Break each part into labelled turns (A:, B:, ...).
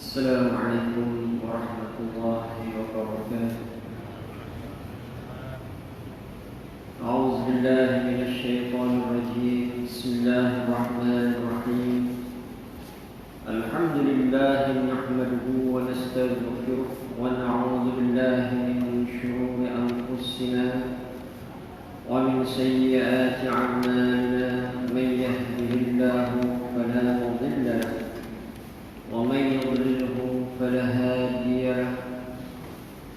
A: السلام عليكم ورحمة الله وبركاته. أعوذ بالله من الشيطان الرجيم. بسم الله الرحمن الرحيم. الحمد لله نحمده ونستغفره ونعوذ بالله من شرور أنفسنا ومن سيئات أعمالنا. من يهده الله فلا مضل له ومن يضلله فلا هادي له.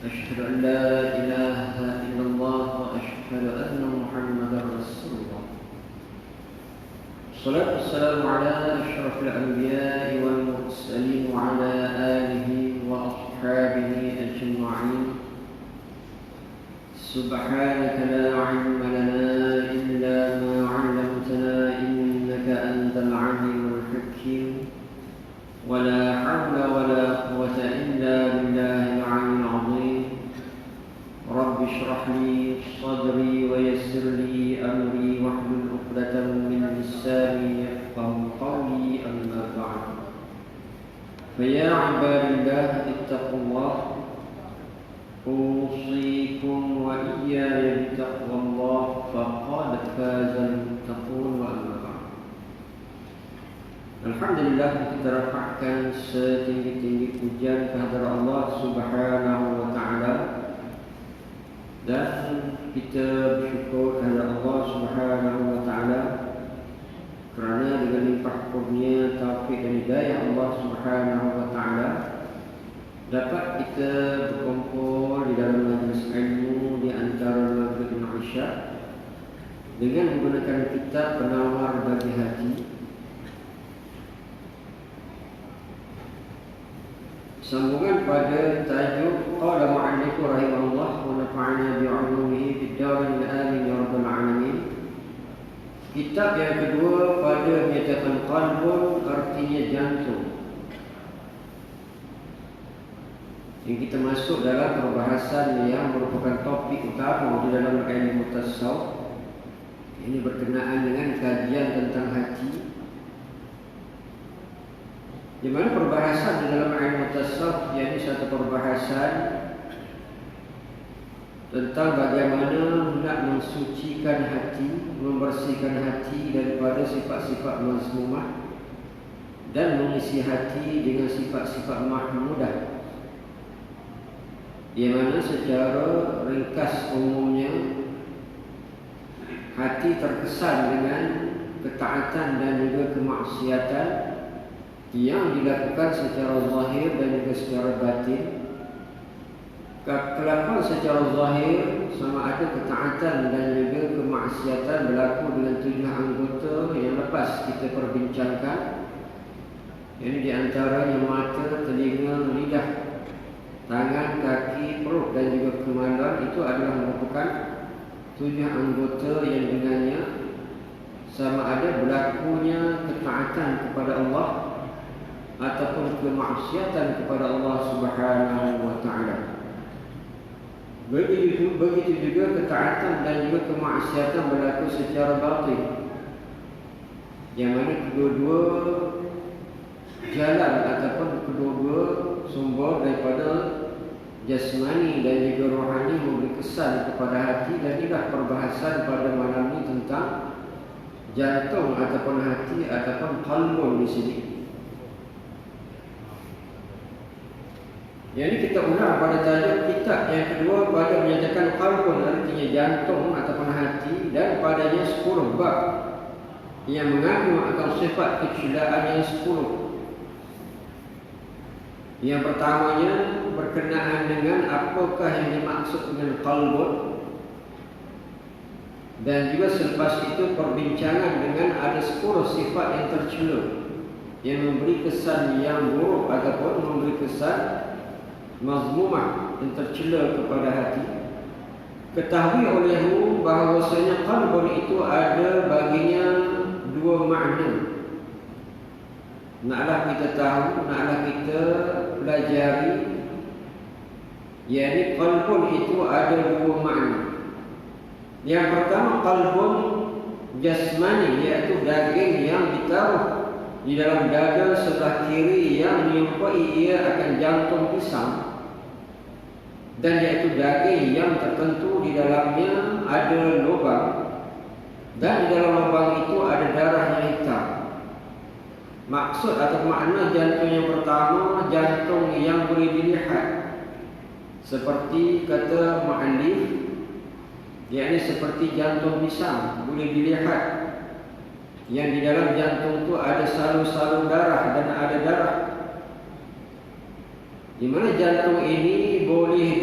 A: أشهد أن لا إله إلا الله وأشهد أن محمدا رسول الله. الصلاة والسلام على أشرف الأنبياء والمرسلين وعلى آله وأصحابه أجمعين. سبحانك لا علم لنا إلا ما علمتنا إنك أنت العليم الحكيم. ولا حول ولا قوة إلا بالله العلي العظيم. رب اشرح لي صدري ويسر لي أمري واحلل عقدة من لساني يفقهوا قولي. أما بعد، فيا عباد الله اتقوا الله. أوصيكم وإياي بتقوى الله فقد فاز المتقون. وأما بعد، alhamdulillah, kita rapatkan setinggi-tinggi pujian kehadirat Allah Subhanahu wa taala, dan kita bersyukur kepada Allah Subhanahu wa taala kerana dengan limpah kurnia, taufik dan hidayah Allah Subhanahu wa taala dapat kita berkumpul di dalam majlis ilmu di antara maghrib dan isya dengan menggunakan kitab Penawar Bagi Hati. Sambungan pada tajuk qala mu'allif rahimahullah wa nafa'ana bi'ulumihi fid darin amin ya rabbal alamin. Kitab yang kedua pada menyatakan qalbun, artinya jantung. Yang kita masuk dalam perbahasan yang merupakan topik utama di dalam ilmu tasawuf. Ini berkenaan dengan kajian tentang hati, di mana perbahasan di dalam ilmu tasawuf yakni satu perbahasan tentang bagaimana hendak mensucikan hati, membersihkan hati daripada sifat-sifat mazmumah dan mengisi hati dengan sifat-sifat mahmudah. Di mana secara ringkas umumnya hati terkesan dengan ketaatan dan juga kemaksiatan yang dilakukan secara zahir dan juga secara batin. Kelakuan secara zahir sama ada ketaatan dan juga kemaksiatan berlaku dengan 7 anggota yang lepas kita perbincangkan. Ini di antaranya mata, telinga, lidah, tangan, kaki, perut dan juga kemaluan. Itu adalah merupakan 7 anggota yang dengannya sama ada berlakunya ketaatan kepada Allah ataupun kemaksiatan kepada Allah Subhanahu wa taala. Begitu juga ketaatan dan juga kemaksiatan berlaku secara batin, yang mana kedua-dua jalan ataupun kedua-dua sumber daripada jasmani dan juga rohani memberi kesan kepada hati. Dan inilah perbahasan pada malam ini tentang jantung ataupun hati ataupun qalbun di sini. Jadi kita ulang pada tajuk kitab yang kedua pada menyatakan qalbun, artinya jantung ataupun hati, dan padanya 10 bab yang mengandung akan sifat kecilaan yang 10. Yang pertamanya berkenaan dengan apakah yang dimaksud dengan qalbun, dan juga selepas itu perbincangan dengan ada 10 sifat yang tercela yang memberi kesan yang buruk ataupun memberi kesan mazmumah yang tercela kepada hati. Ketahui olehmu bahawasanya qalbun itu ada baginya 2 makna. Naklah kita tahu, naklah kita pelajari, yakni qalbun itu ada 2 makna. Yang pertama qalbun jasmani, iaitu daging yang ditaruh di dalam dada sebelah kiri yang menyerupai ia akan jantung pisang, dan iaitu daging yang tertentu di dalamnya ada lubang, dan di dalam lubang itu ada darah yang hitam. Maksud atau makna jantung yang pertama, jantung yang boleh dilihat, seperti kata mu'allif, yakni seperti jantung pisang boleh dilihat, yang di dalam jantung itu ada salur-salur darah dan ada darah, di mana jantung ini boleh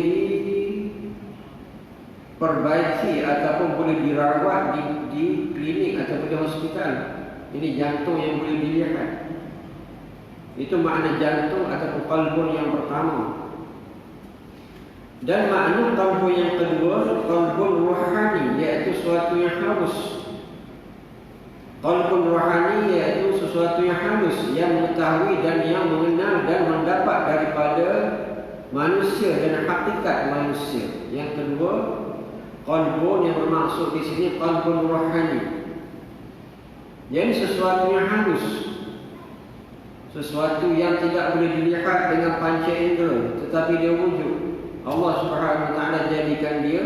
A: diperbaiki ataupun boleh dirawat di klinik ataupun di hospital. Ini jantung yang boleh dilihat. Itu makna jantung ataupun qalbun yang pertama. Dan makna qalbun yang kedua, qalbun rohani, iaitu sesuatu yang halus. Qalbun rohani iaitu sesuatu yang halus, yang mengetahui dan yang mengenal dan mendapat daripada manusia dan hakikat manusia. Yang kedua, qalbun yang bermaksud di sini qalbun rohani. Jadi sesuatu yang halus, sesuatu yang tidak boleh dilihat dengan panca indera, tetapi dia wujud. Allah Subhanahu Wa Taala jadikan dia,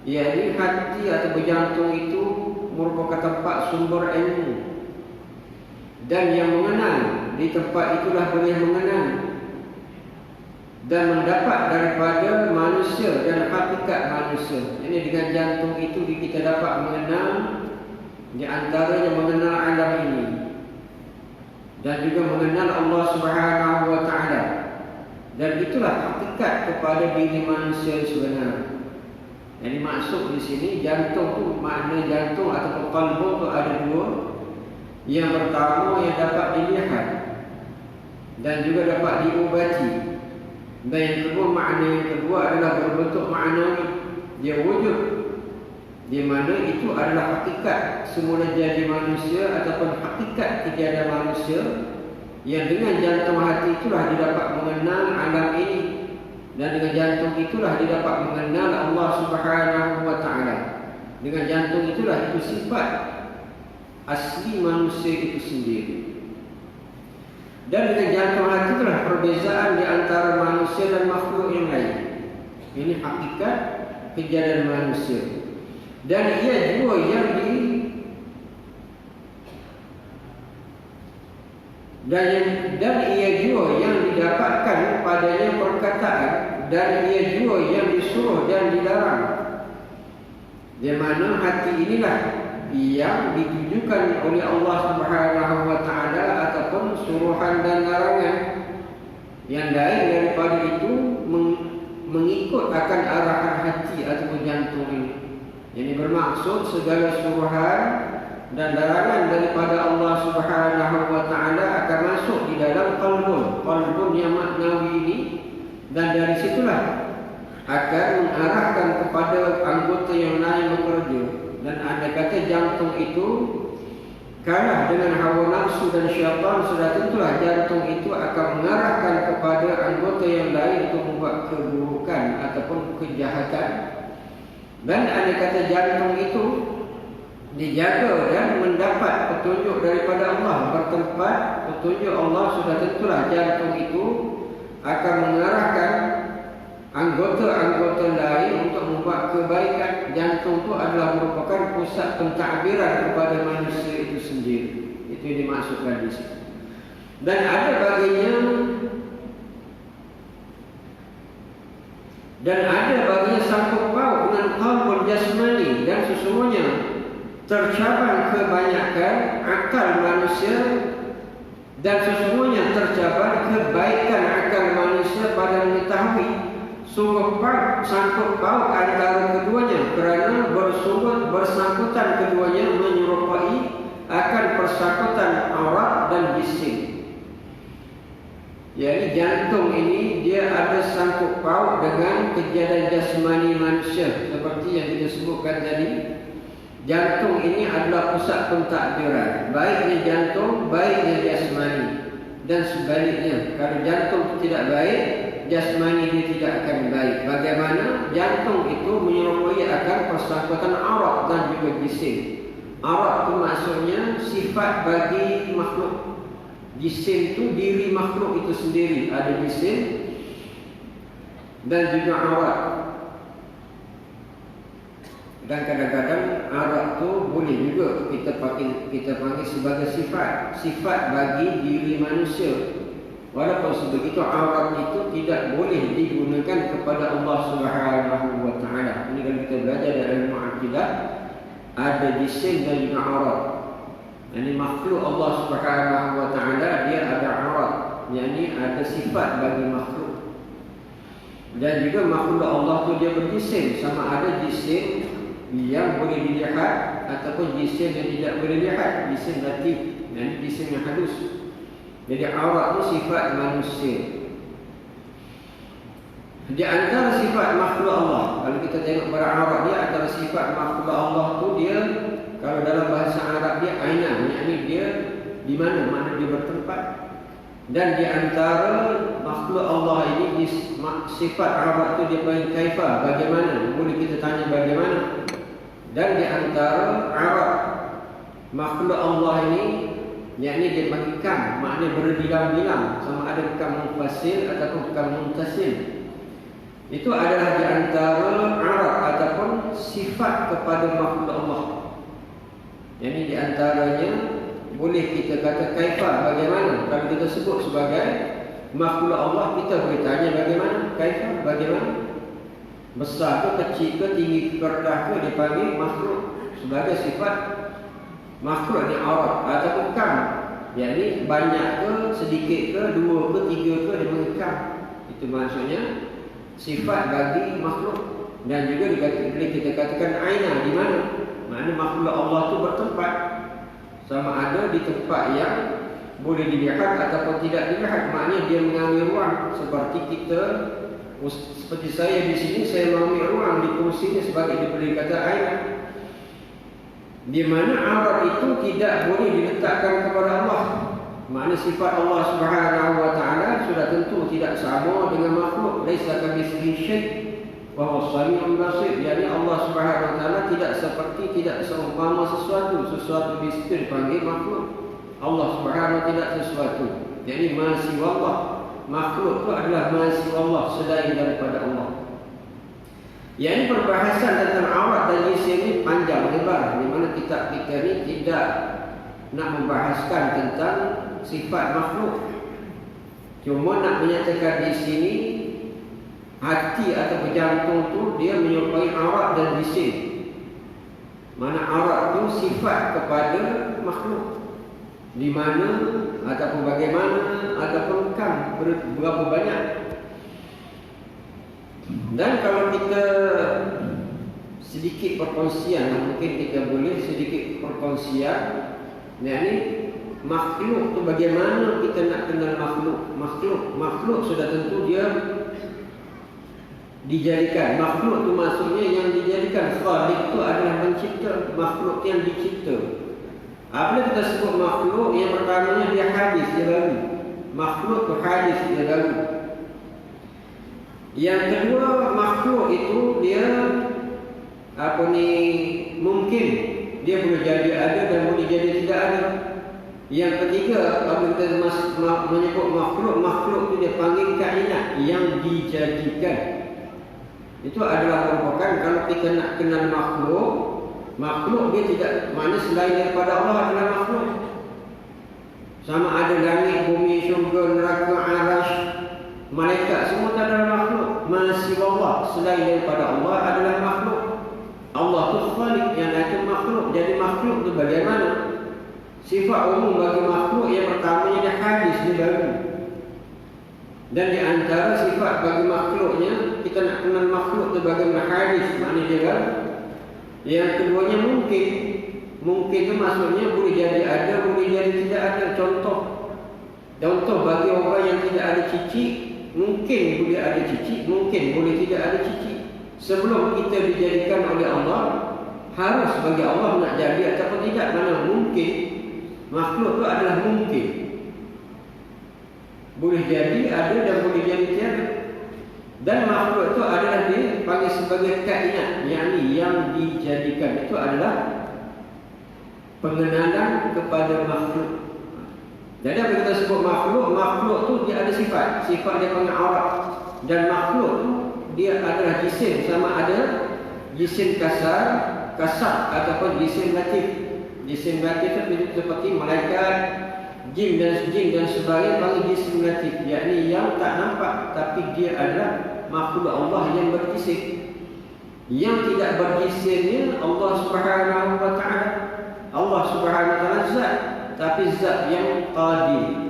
A: yakni hati atau jantung itu merupakan tempat sumber ilmu, dan yang mengenal di tempat itulah boleh mengenal dan mendapat daripada manusia dan hakikat manusia. Ini dengan jantung itu kita dapat mengenal, di antaranya mengenal alam ini dan juga mengenal Allah Subhanahu Wa Taala. Dan itulah hakikat kepada diri manusia sebenarnya. Yang dimaksud di sini jantung tu, makna jantung atau qalbu tu ada dua. Yang pertama yang dapat dilihat dan juga dapat diubati. Dan yang kedua, makna yang kedua adalah berbentuk makna dia wujud, di mana itu adalah hakikat semula jadi manusia ataupun hakikat kejadian manusia, yang dengan jantung hati itulah didapat mengenal alam ini, dan dengan jantung itulah didapat mengenal Allah Subhanahu Wa Taala. Dengan jantung itulah itu sifat asli manusia itu sendiri. Dan dengan jantung hati itulah perbezaan di antara manusia dan makhluk yang lain. Ini hakikat kejadian manusia. Dan ia juga yang dan ia juga yang didapatkan padanya perkataan, dan ia juga yang disuruh dan dilarang. Di mana hati inilah yang ditujukan oleh Allah Subhanahu Wa Taala ataupun suruhan dan larangan. Yang lain daripada itu mengikut akan arahan hati ataupun jantung ini. Ini bermaksud segala suruhan dan larangan daripada Allah Subhanahu Wa Taala akan masuk di dalam qalbun yang maknawi ini, dan dari situlah akan mengarahkan kepada anggota yang lain bekerja. Dan ada kata jantung itu kalah dengan hawa nafsu dan syaitan, sudah tentulah jantung itu akan mengarahkan kepada anggota yang lain untuk membuat keburukan ataupun kejahatan. Dan ada kata jantung itu dijaga dan mendapat petunjuk daripada Allah, bertempat petunjuk Allah, sudah tentulah jantung itu akan mengarahkan anggota-anggota lain untuk membuat kebaikan. Jantung itu adalah merupakan pusat pentadbiran kepada manusia itu sendiri. Itu yang dimaksudkan di sini. Dan ada baginya sangkut paut dengan qalbul jasmani, dan sesungguhnya tercabar kebanyakan akal manusia, dan sesungguhnya tercabar kebaikan akal manusia pada mengetahui sungguh sangkut paut antara keduanya, kerana bersangkutan keduanya menyerupai akan persangkutan aurat dan bising. Jadi jantung ini dia ada sangkut paut dengan kejadian jasmani manusia, seperti yang kita sebutkan tadi. Jantung ini adalah pusat pentadbiran, baiknya jantung, baiknya jasmani, dan sebaliknya. Kalau jantung tidak baik, jasmani dia tidak akan baik. Bagaimana? Jantung itu menyerupai akan persangkutan aurat dan juga bising. Aurat itu maksudnya sifat bagi diri makhluk. Jisim itu diri makhluk itu sendiri, ada jisim dan juga aurat. Dan kadang-kadang aurat tu boleh juga kita panggil sebagai sifat bagi diri manusia. Walaupun sebegitu aurat itu tidak boleh digunakan kepada Allah Subhanahu wa taala. Ini kalau kita belajar dari ilmu akidah, ada jisim dan juga aurat. Ini makhluk Allah Subhanahu wa taala, dia ada aurat, yakni ada sifat bagi makhluk. Dan juga makhluk Allah tu dia berjisim, sama ada jisim yang boleh dilihat ataupun jisim yang tidak boleh dilihat, jisim latif, yakni jisim yang halus. Jadi aurat tu sifat manusia. Di antara sifat makhluk Allah, kalau kita tengok pada aurat dia, antara sifat makhluk Allah tu dia, kalau dalam bahasa Arab dia ainah, yakni dia di mana dia bertempat. Dan di antara makhluk Allah ini sifat aurat tu dia panggil kaifa, bagaimana? Boleh kita tanya bagaimana? Dan di antara aurat makhluk Allah ini, yakni dia panggil kam, maknanya berbilang-bilang, sama ada kam munfasil ataupun kam muntasil. Itu adalah di antara aurat ataupun sifat kepada makhluk Allah. Yang di antaranya boleh kita kata kaifa, bagaimana. Kalau kita sebut sebagai makhluk Allah, kita boleh tanya bagaimana, kaifa, bagaimana. Besar ke, kecil ke, tinggi ke, rendah ke, dipanggil makhluk sebagai sifat makhluk ni aurat ataupun kam. Yakni banyak ke, sedikit ke, dua ke, tiga ke, dia panggil kam. Itu maksudnya sifat bagi makhluk. Dan juga boleh kita katakan ainah, di mana? Maknanya makhluk Allah tu bertempat, sama ada di tempat yang boleh dilihat ataupun tidak dilihat. Maknanya dia mengambil ruang. Seperti saya di sini, saya mengambil ruang di kursi ni sebagai diberi kata ainah. Di mana aurat itu tidak boleh diletakkan kepada Allah. Maknanya sifat Allah Subhanahu wa taala sudah tentu tidak sama dengan makhluk. Laisa kamitslihi syai' wa huwa as-sami'ul basir. Yani Allah Subhanahu wa taala tidak seumpama sesuatu dipanggil makhluk. Allah Subhanahu wa taala tidak sesuatu. Jadi ma siwa Allah. Makhluk itu adalah ma siwa Allah, selain daripada Allah. Yang ini perbahasan tentang aurat dan jisim ini panjang lebar, di mana kitab kita ini tidak nak membahaskan tentang sifat makhluk. Cuma nak menyatakan di sini hati atau jantung tu dia menyerupai aurat dan jisim. Mana aurat tu sifat kepada makhluk. Di mana ataupun bagaimana ataupun kam, berapa banyak. Dan kalau kita sedikit perkongsian, mungkin kita boleh sedikit perkongsian, yakni makhluk tu bagaimana kita nak kenal makhluk sudah tentu dia dijadikan. Makhluk tu maksudnya yang dijadikan. Khaliq tu adalah mencipta, makhluk yang dicipta. Apabila kita sebut makhluk, yang pertamanya dia hadis, dia baru. Makhluk tu hadis, dia baru. Yang kedua, makhluk itu dia mungkin dia boleh jadi ada dan boleh jadi tidak ada. Yang ketiga, apabila kita menyebut makhluk itu dia panggil kainat, yang dijadikan. Itu adalah merupakan, kalau kita nak kenal makhluk dia tidak, mana selain daripada Allah adalah makhluk. Sama ada langit, bumi, syurga, neraka, arasy, malaikat, semua adalah makhluk. Masih Allah, selain daripada Allah adalah makhluk. Allah tu khaliq, yang lain tu makhluk. Jadi makhluk tu bagaimana? Sifat umum bagi makhluk yang pertamanya dia hadis, dia baru. Dan di antara sifat bagi makhluknya, kita nak kenal makhluk tu bagaimana hadis, maknanya dia baru. Yang keduanya mungkin. Mungkin tu maksudnya boleh jadi ada, boleh jadi tidak ada. Contoh bagi orang yang tidak ada cicit, mungkin boleh ada cicit, mungkin boleh tidak ada cicit. Sebelum kita dijadikan oleh Allah, harus bagi Allah nak jadi ataupun tidak. Mana mungkin. Makhluk tu adalah mungkin. Boleh jadi ada dan boleh jadi tiada. Dan makhluk itu adalah dipanggil sebagai kainat, yakni yang dijadikan. Itu adalah pengenalan kepada makhluk. Jadi apa kita sebut makhluk? Makhluk tu dia ada sifat. Sifat dia panggil aurat. Dan makhluk tu dia adalah jisim, sama ada jisim kasar ataupun jisim latif. Jisim latif itu seperti malaikat, jin dan sebagainya, panggil jisim latif, yakni yang tak nampak tapi dia adalah makhluk Allah yang berjisim. Yang tidak berjisimnya Allah Subhanahu wa taala. Allah Subhanahu wa taala zat, tapi zat yang qadir.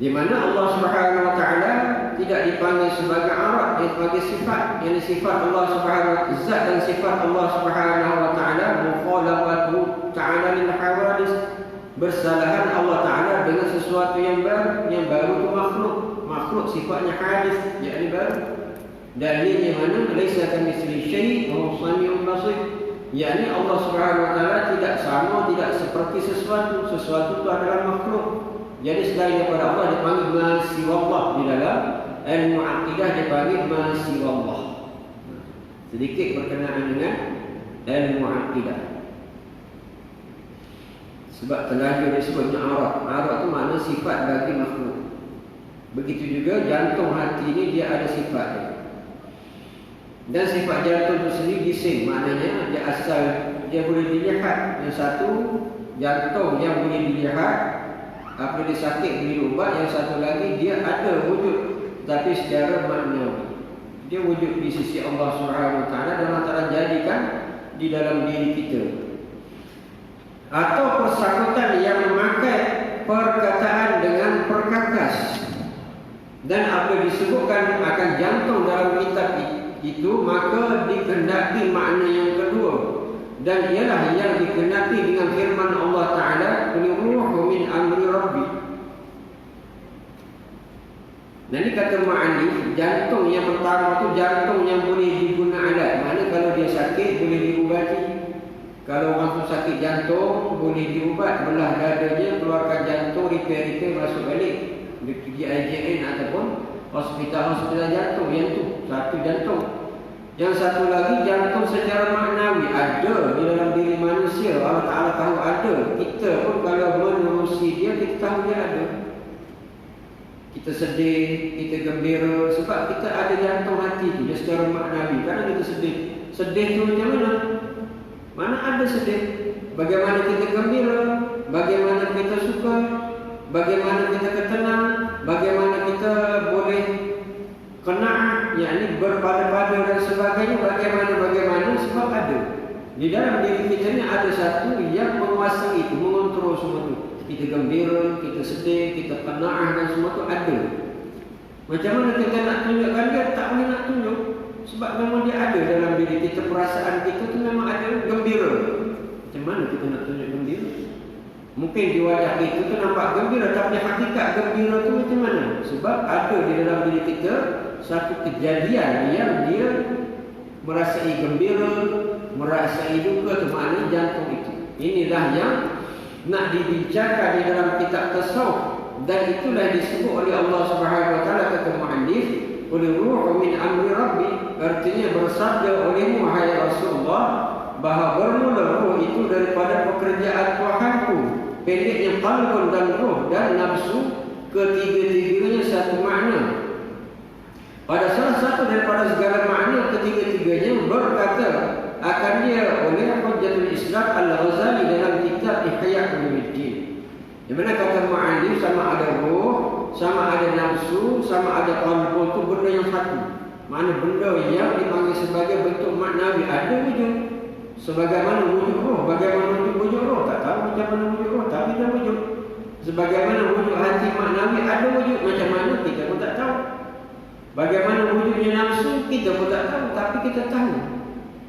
A: Di mana Allah Subhanahu wa taala tidak dipanggil sebagai aurat, dia sebagai sifat. Yang sifat Allah Subhanahu wa taala, zat dan sifat Allah Subhanahu wa taala mukhalafatu ta'ala lil hawadis. Bersalahan Allah taala dengan sesuatu yang baru. Yang baru itu makhluk. Makhluk sifatnya hadis, yakni baru. Dalilnya mana? Laisa kamitslihi syai' wa huwa samiul basir. Yakni Allah Subhanahu wa taala tidak sama, tidak seperti sesuatu. Sesuatu itu adalah makhluk. Jadi selain daripada Allah dipanggil masiwallah. Di dalam ilmu akidah dipanggil masiwallah. Sedikit berkenaan dengan ilmu akidah. Sebab terlanjur disebutnya aurat. Aurat itu makna sifat bagi makhluk. Begitu juga jantung hati ini dia ada sifatnya. Dan sifat jantung itu sendiri jisim. Maknanya dia asal, dia boleh dilihat. Yang satu jantung yang boleh dilihat, apabila dia sakit boleh diubat. Yang satu lagi dia ada wujud, tapi secara maknawi. Dia wujud di sisi Allah Subhanahu wa taala dan Allah Taala jadikan di dalam diri kita. Atau persangkutan yang memakai perkataan dengan perkakas. Dan apabila disebutkan akan jantung dalam kitab itu, maka dikehendaki makna yang kedua. Dan ialah yang dikehendaki dengan firman Allah Ta'ala, Ruhu min amri Rabbi. Nah, ini kata mu'allif, jantung yang pertama tu jantung yang boleh diguna alat. Mana kalau dia sakit boleh diubati. Kalau orang tu sakit jantung boleh diubat, belah dadanya, keluarkan jantung, repair masuk balik. Dia pergi IJN ataupun hospital jantung. Yang tu satu jantung. Yang satu lagi jantung secara maknawi ada di dalam diri manusia. Allah Ta'ala tahu ada. Kita pun kalau menerusi dia, kita tahu dia ada. Kita sedih, kita gembira, sebab kita ada jantung hati tu. Dia secara maknawi. Kadang kita sedih. Sedih tu macam mana? Mana ada sedih? Bagaimana kita gembira? Bagaimana kita suka? Bagaimana kita tenang? Bagaimana kita boleh qanaah, yakni berpada-pada dan sebagainya. Bagaimana sebab ada di dalam diri kita ni ada satu yang menguasai itu, mengontrol semua itu. Kita gembira, kita sedih, kita qanaah dan semua itu ada. Macam mana kita nak tunjukkan dia? Tak boleh nak tunjuk. Sebab memang dia ada dalam diri kita. Perasaan kita tu memang ada gembira. Macam mana kita nak tunjuk gembira? Mungkin di wajah kita tu nampak gembira, tapi hakikat gembira tu macam mana? Sebab ada di dalam diri kita satu kejadian yang dia merasai gembira, merasai duka, tu maknanya jantung itu. Inilah yang nak dibincangkan di dalam kitab tasawuf. Dan itulah disebut oleh Allah Subhanahu wa taala, kata muallif, Ruhu min amri Rabbi. Artinya bersabda olehmu wahai Rasulullah, bahawa bermula roh itu daripada pekerjaan Tuhanku. Pendeknya qalbun dan roh dan nafsu, ketiga-tiganya satu makna. Pada salah satu daripada segala makna ketiga-tiganya berkata akan dia oleh Hujjatul Islam Al-Ghazali dalam kitab Ihya Ulumuddin. Di mana kata mu'allif, sama ada roh, sama ada nafsu, sama ada qalbun, itu benda yang satu. Mana benda yang dipanggil sebagai bentuk maknawi ada wujud. Sebagaimana wujud roh, bagaimana wujud roh, tak tahu macam mana wujud roh, tapi dia wujud. Sebagaimana wujud hati maknawi ada wujud, macam mana kita pun tak tahu. Bagaimana wujudnya nafsu, kita pun tak tahu, tapi kita tahu.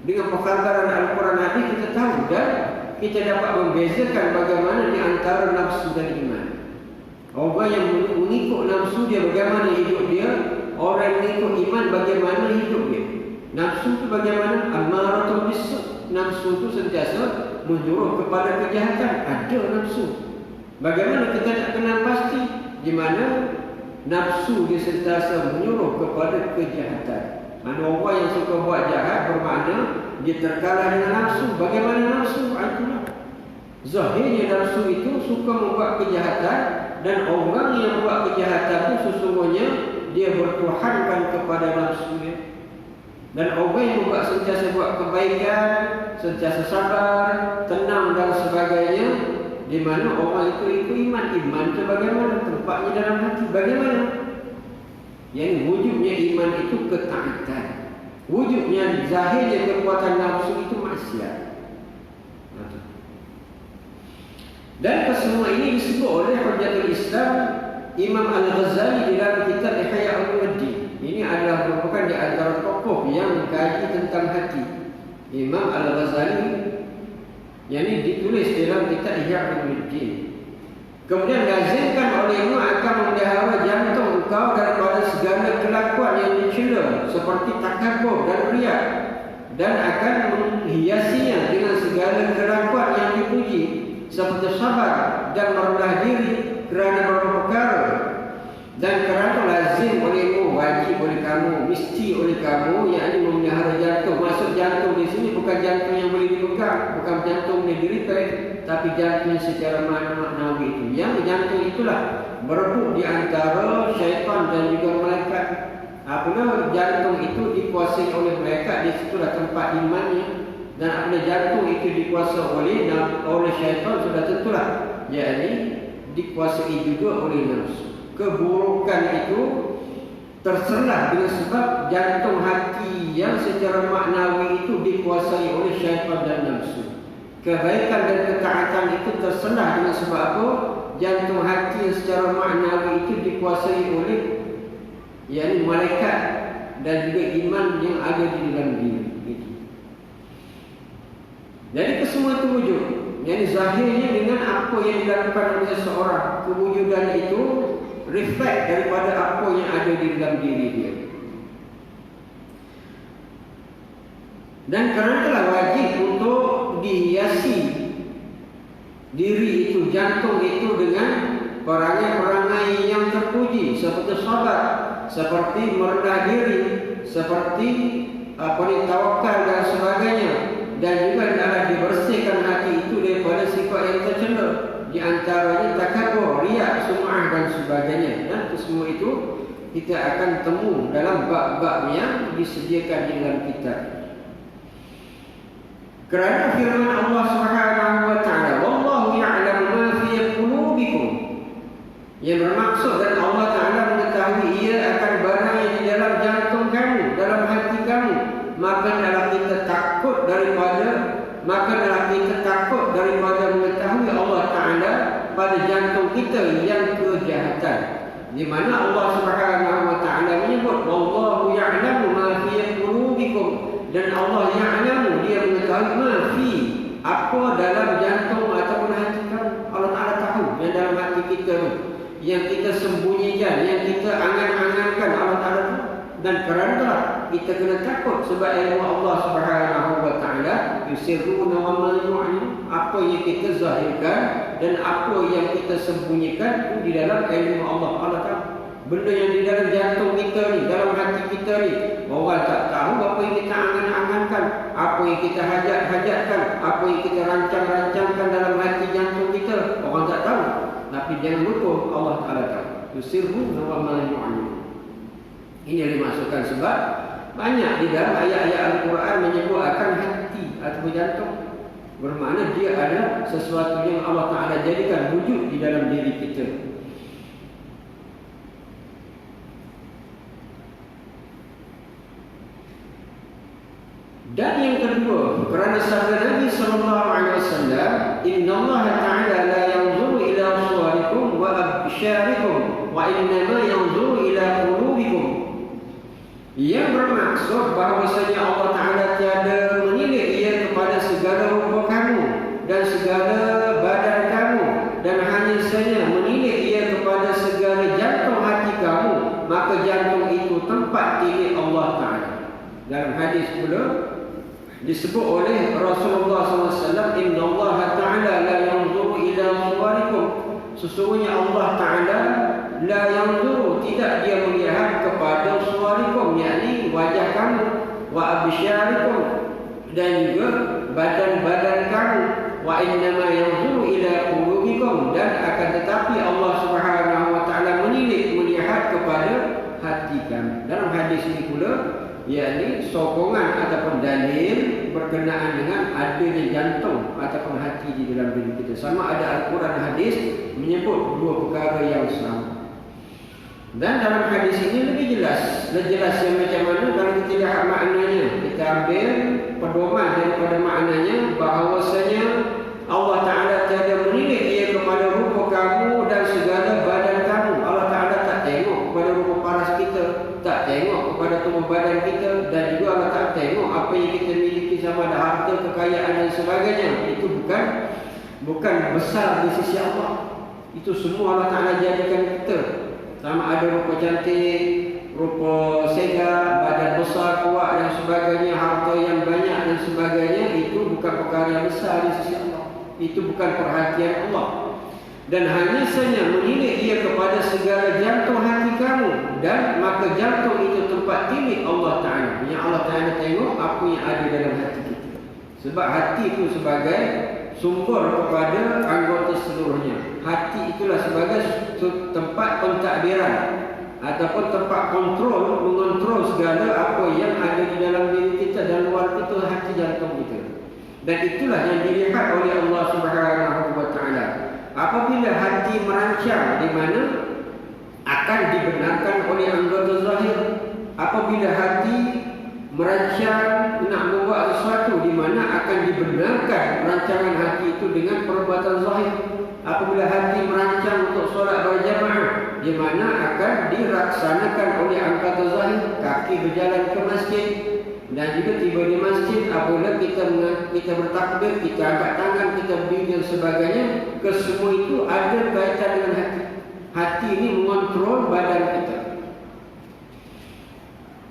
A: Dengan pengkabaran Al-Quran Nabi kita tahu, dan kita dapat membezakan bagaimana di antara nafsu dan iman. Orang yang mengikut nafsu dia, bagaimana hidup dia. Orang yang mengikut iman, bagaimana hidup dia. Nafsu itu bagaimana? Amaratul bisu. Nafsu itu sentiasa menyuruh kepada kejahatan. Ada nafsu. Bagaimana kita nak kenal pasti? Di mana nafsu dia sentiasa menyuruh kepada kejahatan. Mana orang yang suka buat jahat bermakna dia terkalah dengan nafsu. Bagaimana nafsu? Itulah. Zahirnya nafsu itu suka membuat kejahatan, dan orang yang buat kejahatan itu sesungguhnya dia bertuhankan kepada nafsunya. Dan orang yang membuat sentiasa buat kebaikan, sentiasa sabar, tenang dan sebagainya, di mana orang itu iman. Iman itu bagaimana? Tempatnya dalam hati. Bagaimana? Yang wujudnya iman itu ketaatan. Wujudnya zahirnya kekuatan nafsu itu maksiat. Dan kesemua ini disebut oleh Hujjatul Islam Imam Al-Ghazali di dalam kitab Ihya Ulumuddin. Ini adalah merupakan di antara tokoh yang mengkaji tentang hati. Imam Al-Ghazali yang ini ditulis dalam kitab Ihya Ulumuddin. Kemudian lazimkan olehmu akan memelihara jantung engkau daripada segala kelakuan yang dicela seperti takabur dan riya, dan akan menghiasinya dengan segala kelakuan yang dipuji seperti sabar dan merendah diri kerana beberapa perkara. Dan kerana lazim olehmu, wajib oleh kamu, mesti oleh kamu, yakni memelihara jantung. Maksud jantung di sini bukan jantung yang boleh dipegang, bukan jantung boleh diripai, tapi jantung secara maknawi itu. Yang jantung itulah berebut di antara syaitan dan juga malaikat. Apabila jantung itu dikuasai oleh malaikat, di situlah tempat imannya. Dan apabila jantung itu dikuasai oleh syaitan, sudah tentulah yakni dikuasai juga oleh nafsu. Keburukan itu terserlah dengan sebab jantung hati yang secara maknawi itu dikuasai oleh syaitan dan nafsu. Kebaikan dan ketaatan itu terserlah dengan sebab apa? Jantung hati yang secara maknawi itu dikuasai oleh yakni malaikat dan juga iman yang ada di dalam diri. Jadi kesemua itu wujud. Yang zahirnya dengan apa yang dilakukan oleh seseorang, kewujudan itu reflect daripada apa yang ada di dalam diri dia. Dan kerana itulah wajib untuk dihiasi diri itu, jantung itu dengan perangai-perangai yang terpuji, seperti sabar, seperti merendah diri, seperti tawakal dan sebagainya. Dan juga adalah dibersihkan hati itu daripada sifat yang tercela, di antaranya takabur, riya, sum'ah dan sebagainya. Dan semua itu kita akan temu dalam bab-bab yang disediakan di dalam kitab. Kerana firman Allah Subhanahu wa taala, wallahu ya'lamu ma fi qulubikum, yang bermaksud dan Allah Taala mengetahui ia akan barang yang di dalam jantung kamu, dalam hati kamu. Maka dalam kita takut daripada mengetahui Allah Ta'ala pada jantung kita yang kejahatan. Di mana Allah Subhanahu wa taala menyebut wallahu ya'lamu ma fi qulubikum, dan Allah ya'lamu, dia mengetahui ma fi, apa dalam jantung ataupun hati kamu. Allah Ta'ala tahu yang dalam hati kita, yang kita sembunyikan, yang kita angan-angankan, Allah Ta'ala tahu. Dan kerana itulah kita kena takut, sebab ilmu Allah Subhanahu wa taala yusirruna wa ma yu'lin, apa yang kita zahirkan dan apa yang kita sembunyikan itu di dalam ilmu Allah. Allah tahu benda yang di dalam jantung kita ni, dalam hati kita ni. Orang tak tahu apa yang kita angan-angankan, apa yang kita hajat-hajatkan, apa yang kita rancang-rancangkan dalam hati jantung kita. Orang tak tahu, tapi jangan lupa Allah Taala tahu. Yusirruna wa ma yu'lin. Ini yang dimasukkan sebab banyak di dalam ayat-ayat Al-Quran menyebut akan hati atau jantung. Bermakna dia adalah sesuatu yang Allah Ta'ala jadikan wujud di dalam diri kita. Dan yang kedua, kerana sabda Nabi SAW, Inna Allah Ta'ala la yanzuru ila suwarikum wa absyarikum, wa innama yanzuru ila qulubikum. Yang bermaksud bahawasanya Allah Ta'ala tiada menilik ia kepada segala rupa kamu dan segala badan kamu, dan hanya saja menilik ia kepada segala jantung hati kamu, maka jantung itu tempat tilik Allah Ta'ala. Dalam hadis pula disebut oleh Rasulullah SAW, Inna Allah Ta'ala la yanzuru ila suwarikum, sesungguhnya Allah Ta'ala la yanzuru, tidak dia melihat kepada suwarikum, yakni wajah kamu, wa absyarikum, dan juga badan-badan kamu, wa innama yanzuru ila qulubikum, dan akan tetapi Allah Subhanahu wa taala melihat kepada hati kamu. Dalam hadis ini pula, yakni sokongan ataupun dalil berkenaan dengan adanya jantung ataupun hati di dalam diri kita. Sama ada Al-Quran dan hadis menyebut dua perkara yang sama. Dan dalam hadis ini lebih jelas yang macam mana kalau kita lihat maknanya. Kita ambil pedoman daripada maknanya, bahawasanya Allah Ta'ala tiada menilik ia kepada rupa kamu dan segala badan kamu. Allah Ta'ala tak tengok kepada rupa paras kita, tak tengok kepada tubuh badan kita, dan juga Allah tak tengok apa yang kita miliki sama ada harta, kekayaan dan sebagainya. Itu bukan besar di sisi Allah. Itu semua Allah Ta'ala jadikan kita. Sama ada rupa cantik, rupa segar, badan besar, kuat dan sebagainya, harta yang banyak dan sebagainya, itu bukan perkara yang besar di sisi Allah. Itu bukan perhatian Allah. Dan hanya saja menilik ia kepada segala jantung hati kamu, dan maka jantung itu tempat tilik Allah Ta'ala. Yang Allah Ta'ala tengok apa yang ada dalam hati kita. Sebab hati itu sebagai sumber kepada anggota seluruhnya. Hati itulah sebagai tempat pentadbiran ataupun tempat mengontrol segala apa yang ada di dalam diri kita dan luar kita, hati jantung kita. Dan itulah yang dilihat oleh Allah Subhanahu wa taala. Apabila hati merancang, di mana akan dibenarkan oleh anggota zahir. Apabila hati merancang nak membuat sesuatu, di mana akan dibenarkan rancangan hati itu dengan perbuatan zahir. Apabila hati merancang untuk solat berjamaah, di mana akan dilaksanakan oleh anggota zahir. Kaki berjalan ke masjid dan juga tiba di masjid, apabila kita bertakbir, kita angkat tangan, kita berdiri dan sebagainya, kesemua itu ada kaitan dengan hati. Hati ini mengontrol badan kita.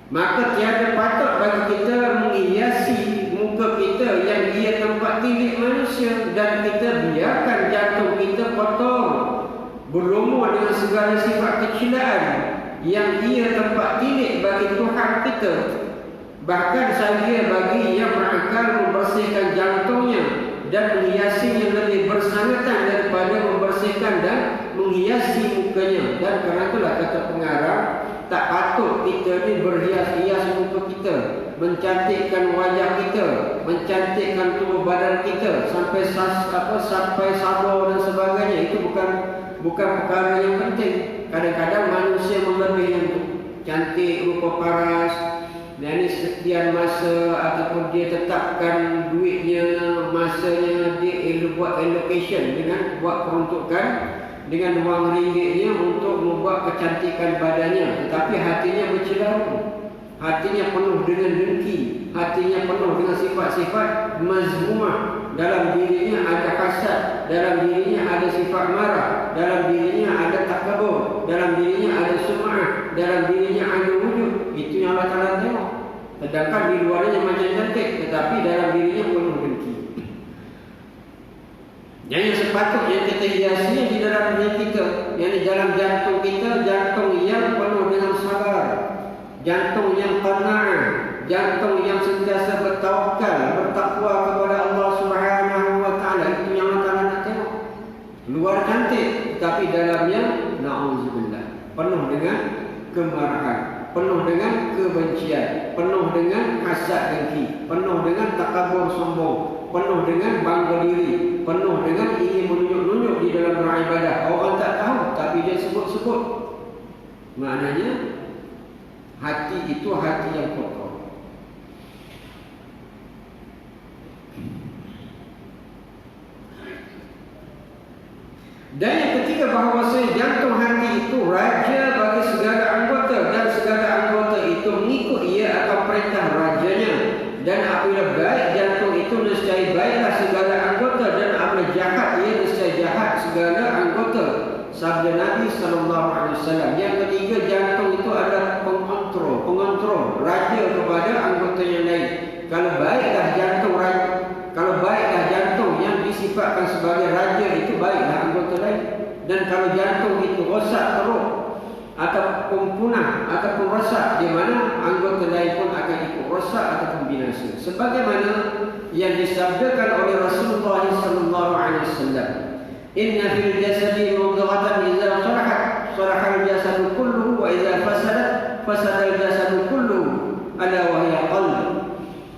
A: Maka tiada patut bagi kita menghiasi muka kita yang ia tempat tilik manusia, dan kita biarkan jantung kita kotor, berlumur dengan segala sifat kecilaan yang ia tempat tilik bagi Tuhan kita. Bahkan saja bagi yang berakal membersihkan jantungnya dan menghiasinya lebih bersangatan daripada membersihkan dan menghiasi mukanya. Dan kerana itulah kata pengarang, tak patut kita ni berhias-hias muka kita, mencantikkan wajah kita, mencantikkan tubuh badan kita sampai sabar dan sebagainya. Itu bukan perkara yang penting. Kadang-kadang manusia melebihkan cantik, rupa paras, dan ini sekian masa ataupun dia tetapkan duitnya, masanya, dia buat allocation dengan buat peruntukan dengan wang ringgitnya untuk membuat kecantikan badannya, tetapi hatinya bercelaru, hatinya penuh dengan dengki, hatinya penuh dengan sifat-sifat mazmumah. Dalam dirinya ada hasad, dalam dirinya ada sifat marah, dalam dirinya ada takabur, dalam dirinya ada sum'ah, dalam dirinya ada wujud. Itu yang Allah Ta'ala tengok. Sedangkan di luarnya macam cantik, tetapi dalam dirinya penuh dengki. Yang sepatutnya kita hiasi di dalam diri kita, yang di dalam jantung kita, jantung yang penuh dengan sabar, jantung yang qana'ah, jantung yang sentiasa bertawakal, bertakwa kepada Allah Subhanahu wa taala. Itu yang Allah Ta'ala nak tengok. Luar cantik, tapi dalamnya na'udzubillah, penuh dengan kemarahan, penuh dengan kebencian, penuh dengan hasad dengki, penuh dengan takabur sombong, penuh dengan bangga diri, penuh dengan ingin menunjuk-nunjuk di dalam beribadah. Orang tak tahu tapi dia sebut-sebut. Maknanya hati itu hati yang kotor. Dan yang ketiga, bahawasanya jantung hati itu raja bagi segala anggota, dan segala anggota itu mengikut ia akan perintah rajanya. Dan apabila baik jantung itu, nescaya baiklah segala anggota, dan apabila jahat ia, nescaya jahat segala anggota. Sabda Nabi SAW. Yang ketiga, jantung itu adalah pengontrol, raja kepada anggota yang lain. Kalau baiklah jantung yang disifatkan sebagai raja itu, baiklah anggota lain. Dan kalau jantung itu rosak teruk ataupun punah ataupun rosak, di mana anggota lain pun akan ikut rosak ataupun binasa. Sebagaimana yang disabdakan oleh Rasulullah sallallahu alaihi wasallam, "Inna fil jasadi mudghatan idza salahat salaha al-jasadu kulluhu wa idza fasadat fasada al-jasadu kulluhu ala wa hiya qalb."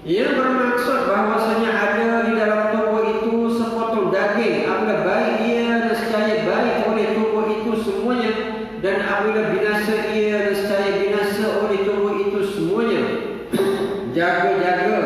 A: Ia bermaksud bahwasanya ada di dalam tubuh itu sepotong daging. Apabila baik ia, nescaya baik oleh tubuh itu semuanya, dan apabila binasa ia, nescaya binasa oleh tubuh itu semuanya. Jaga-jaga,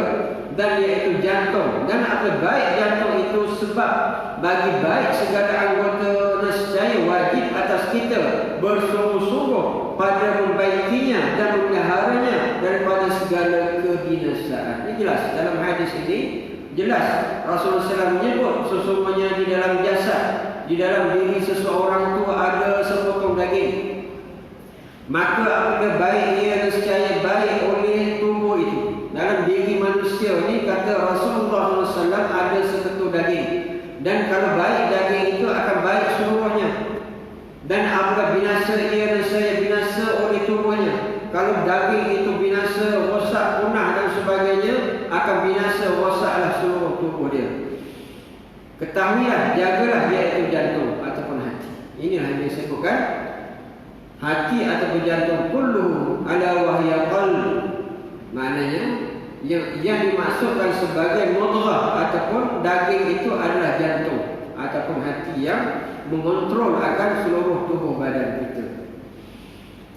A: dan iaitu jantung. Dan apabila baik jantung itu, sebab bagi baik segala anggota, nescaya wajib atas kita bersungguh-sungguh pada membaikinya dan memeliharanya daripada segala kebinasaan. Ini jelas dalam hadis ini, jelas Rasulullah SAW menyebut sesungguhnya di dalam jasad, di dalam diri seseorang itu ada sepotong daging. Maka apabila baik ia, nescaya baik oleh tubuh itu. Dalam diri manusia ini, kata Rasulullah SAW, ada seketul daging. Dan kalau baik daging itu akan baik seluruhnya. Dan apabila binasa ia, nescaya binasa oleh tubuhnya. Kalau daging itu binasa, rosak, punah dan sebagainya, akan binasa, rosaklah seluruh tubuh dia. Ketahuilah, jagalah iaitu jantung ataupun hati. Inilah yang disebutkan hati ataupun jantung, kullu ala wahya qalb. Maknanya yang dimaksudkan sebagai mudghah ataupun daging itu adalah jantung ataupun hati yang mengontrol akan seluruh tubuh badan kita.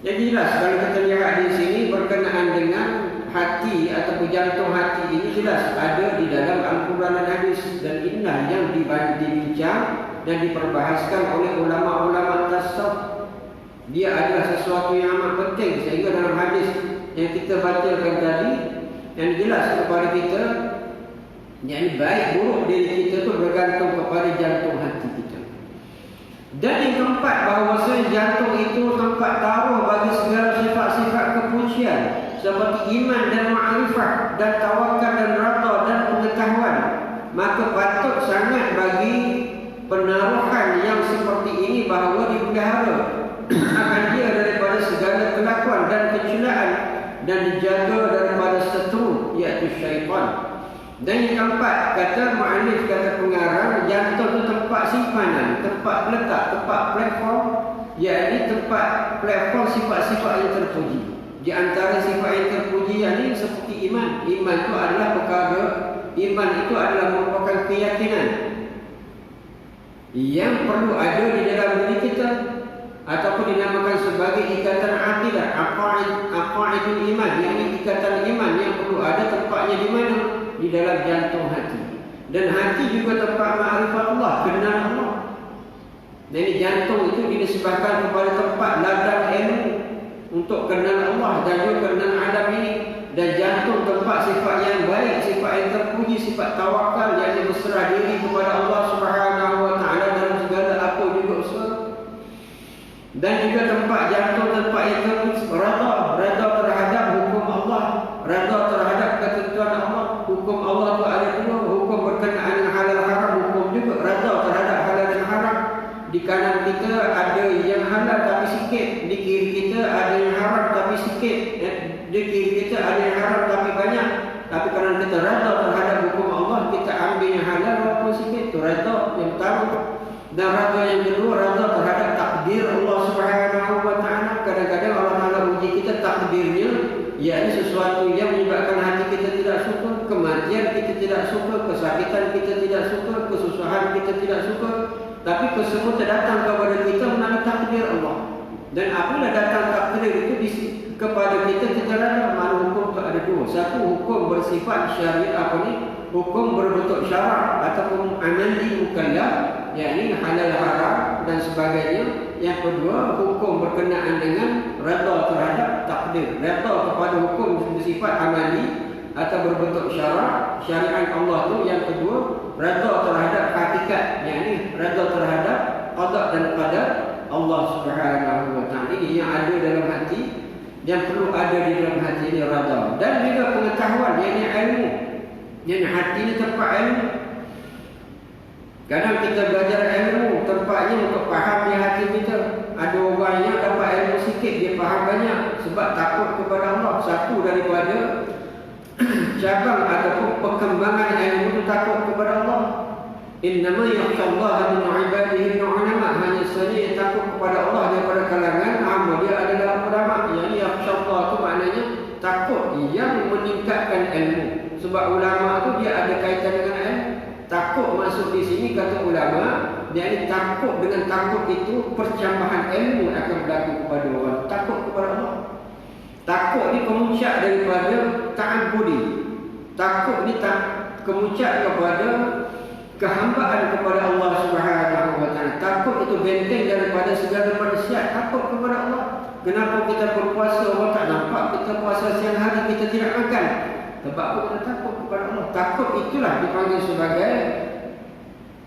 A: Jadi jelas kalau kita lihat di sini berkenaan dengan hati ataupun jantung hati ini, jelas ada di dalam Al-Quran dan hadis, dan inilah yang dibincang dan diperbahaskan oleh ulama-ulama tasawuf. Dia adalah sesuatu yang amat penting, sehingga dalam hadis yang kita bacakan tadi yang jelas kepada kita, yang baik buruk diri kita itu bergantung kepada jantung hati kita. Dan yang keempat, bahawasanya jantung itu tempat taruh bagi segala sifat-sifat kepujian seperti iman dan ma'rifah dan tawakal dan rada dan pengetahuan. Maka patut sangat bagi penaruhan yang seperti ini bahawa dipelihara akan dia daripada segala kelakuan dan kecelaan, dan dijaga daripada setru, iaitu syaitan. Dan yang keempat, kata mu'allif, kata pengarang, jantung itu tempat simpanan, tempat letak, tempat platform, iaitu tempat platform sifat-sifat yang terpuji. Di antara sifat yang terpuji ini seperti iman. Iman itu adalah perkara, iman itu adalah merupakan keyakinan yang perlu ada di dalam diri kita, ataupun dinamakan sebagai ikatan akidah, aqaidul iman, yakni ikatan iman yang perlu ada tempatnya di mana? Di dalam jantung hati. Dan hati juga tempat ma'rifat Allah, kenal Allah. Jadi jantung itu dinisbahkan kepada tempat ladang ilmu untuk kenal Allah dan juga kenal alam ini. Dan jantung tempat sifat yang baik, sifat yang terpuji, sifat tawakal, yang berserah diri kepada Allah Subhanahu wa taala dalam segala apa juga usaha. Dan juga tempat jantung, tempat yang terpuji, rada terhadap hukum Allah, rada terhadap ketentuan Allah. Hukum Allah itu ada dua, hukum berkenaan dengan halal haram, hukum juga rada terhadap halal dan haram. Di kanan kita ada yang halal tapi sikit, di kiri kita ada yang haram tapi sikit, di kiri kita ada yang haram tapi banyak. Tapi kerana kita rada terhadap hukum Allah, kita ambil yang halal walaupun sikit, itu rada yang pertama. Dan rada yang kedua, rada terhadap takdir Allah Subhanahu wa taala. Kadang-kadang Allah Taala uji kita takdirnya, yakni sesuatu yang menyebabkan hati kita tidak suka, kematian kita tidak suka, kesakitan kita tidak suka, kesusahan kita tidak suka. Tapi kesemua datang kepada kita melalui takdir Allah. Dan apabila datang takdir itu kepada kita, kita rada. Mana hukum itu ada dua. Satu, hukum bersifat syariat, apa ni? Hukum berbentuk syarak ataupun amali mukallaf, yakni halal haram dan sebagainya. Yang kedua, hukum berkenaan dengan rada terhadap takdir, rada kepada hukum bersifat amali atau berbentuk syarak, syariat Allah tu. Yang kedua, rada terhadap hakikat, yakni rada terhadap qada dan qadar Allah Subhanahu wa taala. Ini yang ada dalam hati, yang perlu ada di dalam hati ini, rada. Dan juga pengetahuan, yakni ilmu. Yang hati ini tempat ilmu. Kadang kita belajar ilmu, tempatnya untuk faham di hati kita. Ada orang yang dapat ilmu sikit, sikit dia faham banyak, sebab takut kepada Allah. Satu daripada cabang ataupun perkembangan ilmu itu takut kepada Allah. Innama yakhshallaha min ibadihi al-ulama. Hanya saja yang takut kepada Allah daripada kalangan hamba dia adalah ulama. Yang yakhshallah itu maknanya takut yang meningkatkan ilmu. Sebab ulama itu dia ada kaitan dengan ilmu. Takut masuk di sini kata ulama, dia ini takut, dengan takut itu percambahan ilmu akan berlaku kepada orang. Takut kepada Allah. Takut ni kemuncak daripada ta'abbudi. Takut ni kemuncak kepada kehambaan kepada Allah Subhanahu wa taala. Takut itu benteng daripada segala maksiat. Takut kepada Allah. Kenapa kita berpuasa orang tak nampak? Kita puasa siang hari kita tidak makan. Sebab kita takut kepada Allah. Takut itulah dipanggil sebagai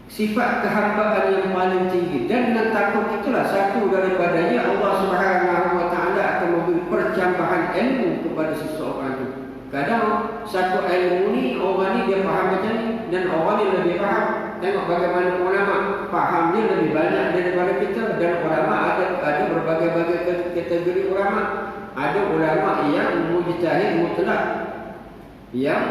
A: sifat kehambaan yang paling tinggi. Dan dengan takut itulah satu daripadanya Allah Subhanahu wa taala akan memberi percambahan ilmu kepada seseorang itu. Kadang satu ilmu ni orang ni dia faham macam ni dan orang ni lebih faham. Tengok bagaimana ulama faham dia lebih banyak daripada kita. Dan ulama ada berbagai-bagai kategori ulama. Ada ulama yang mujtahid mutlak, yang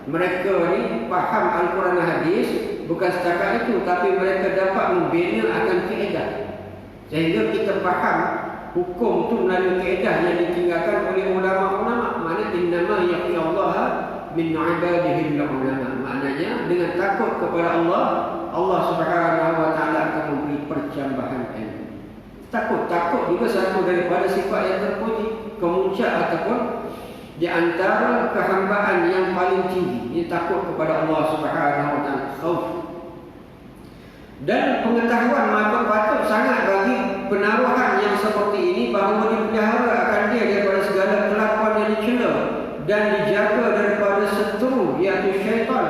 A: mereka ni faham Al-Quran dan Hadis. Bukan setakat itu, tapi mereka dapat membina akan kaedah, sehingga kita faham hukum tu melalui kaedah yang ditinggalkan oleh ulama-ulama. Maknanya innama yakhshallaha min ibadihi al-ulama. Maknanya dengan takut kepada Allah, Allah Subhanahu wa taala akan memberi percambahan ilmu. Takut juga satu daripada sifat yang terpuji, kemuncak ataupun di antara kehambaan yang paling tinggi. Ini takut kepada Allah Subhanahu wa taala, khauf. Dan pengetahuan maka patut sangat bagi penaruhan yang seperti ini bahawa dipelihara akan dia daripada segala kelakuan yang dicela dan dijaga daripada seteru iaitu syaitan.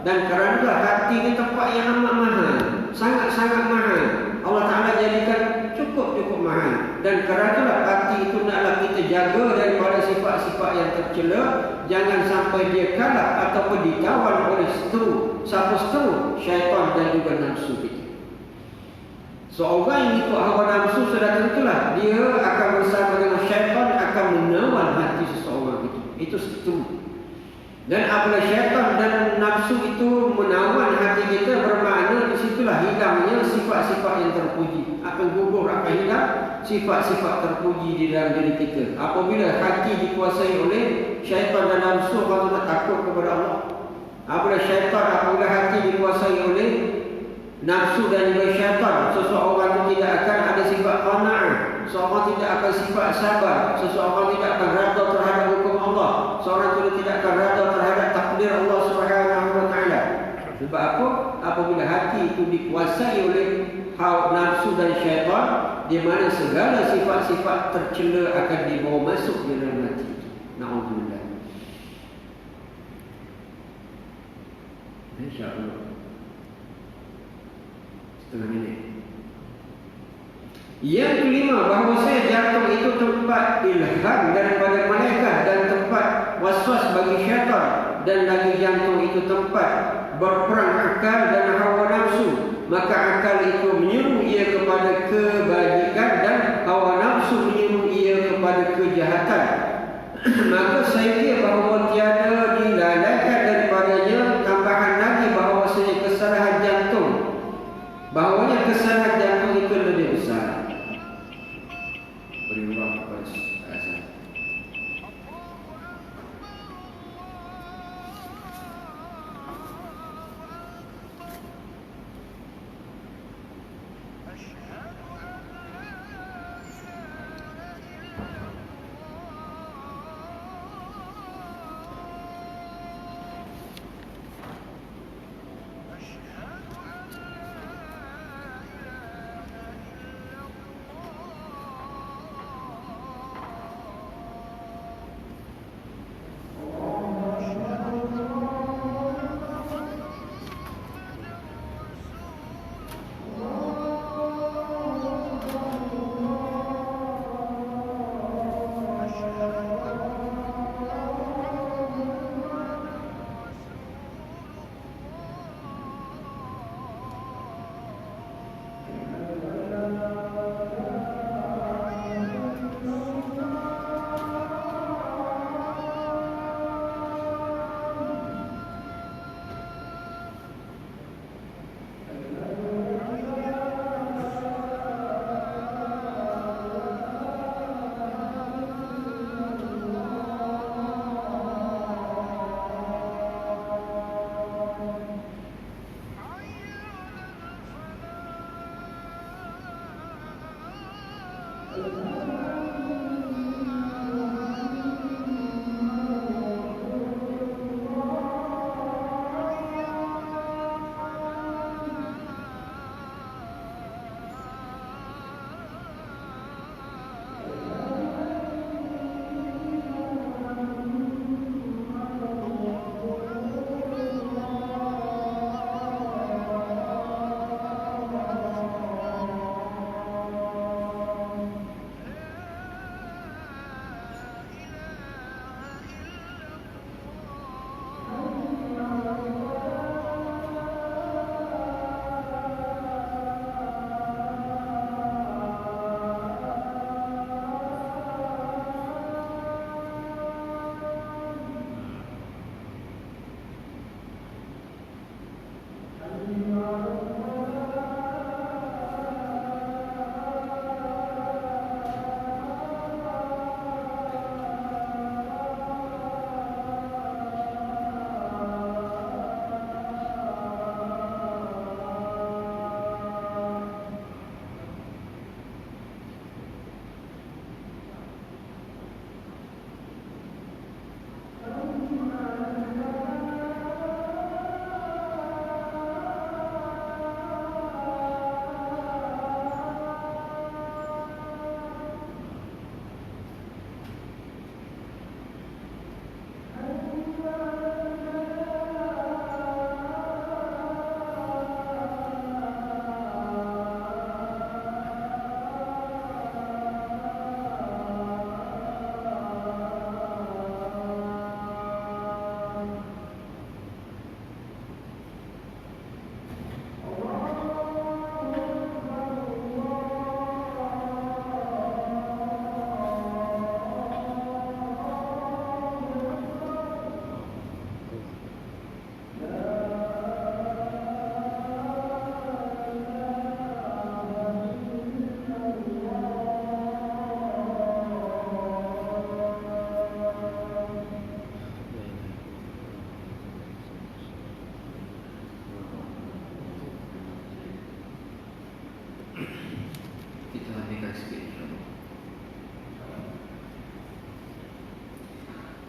A: Dan kerana hati ini tempat yang amat mahal, sangat-sangat mahal. Allah Ta'ala jadikan cukup mahal. Dan kerana hati itu naklah kita jaga daripada sifat-sifat yang tercela. Jangan sampai dia kalah ataupun ditawan oleh seteru. Siapa seteru? Syaitan dan juga nafsu kita. Seorang yang ikut hawa nafsu sudah tentulah dia akan bersama dengan syaitan, akan menawan hati seseorang itu. Itu seteru. Dan apabila syaitan dan nafsu itu menawan hati kita, bermakna di situlah hilangnya sifat-sifat yang terpuji. Akan gugur, akan hilang sifat-sifat terpuji di dalam diri kita. Apabila hati dikuasai oleh syaitan dan nafsu, orang tak takut kepada Allah. Apabila hati dikuasai oleh nafsu dan juga syaitan, seseorang itu tidak akan ada sifat qanaah, seseorang tidak akan sifat sabar, seseorang tidak akan redha terhadap hukum Allah, seorang itu tidak akan redha terhadap takdir Allah Subhanahu wa taala. Sebab apa? Apabila hati itu dikuasai oleh hawa nafsu dan syaitan, di mana segala sifat-sifat tercela akan dibawa masuk di dalam hati itu. Na'udzubillah. Insya-Allah. Setengah minit. Yang kelima, bahawasanya jantung itu tempat ilham daripada malaikat dan tempat waswas bagi syaitan, dan lagi jantung itu tempat berperang akal dan hawa nafsu. Maka akal itu menyuruh ia kepada kebajikan dan hawa nafsu menyuruh ia kepada kejahatan. Maka saya kira bahawa tiada dilalaikan daripadanya tambahan lagi bahawasanya kesalahan jantung, bahawanya kesalahan jantung itu lebih besar. Beri ruang kepada azan.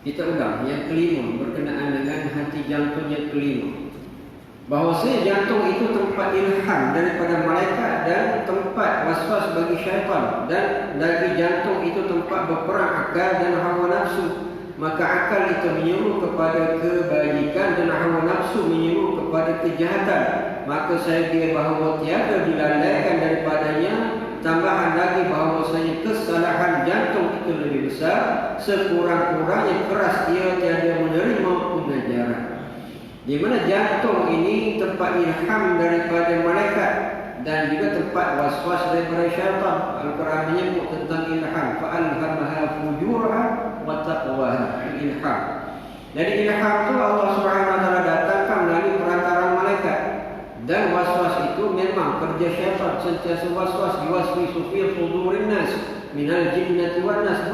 A: Kita ulang yang kelima berkenaan dengan hati jantung yang kelima. Bahawasanya jantung itu tempat ilham daripada malaikat dan tempat waswas bagi syaitan, dan dari jantung itu tempat berperang akal dan hawa nafsu. Maka akal itu menyuruh kepada kebaikan dan hawa nafsu menyuruh kepada kejahatan. Maka saya kira bahawa tiada dilalaikan daripadanya. Tambahan lagi bahawasanya kesalahan jantung itu lebih besar, sekurang-kurangnya keras dia tiada menerima pengajaran. Di mana jantung ini tempat ilham daripada malaikat dan juga tempat waswas daripada syaitan. Al-Quran menyebut tentang ilham, fa'alhamaha fujuraha wa taqwaha, ilham. Jadi ilham itu Allah SWT datangkan melalui perantara malaikat. Dan waswas itu memang kerja syaitan, sentiasa waswas, yuwaswisu fi sudurin nas minal jinnati wan nas.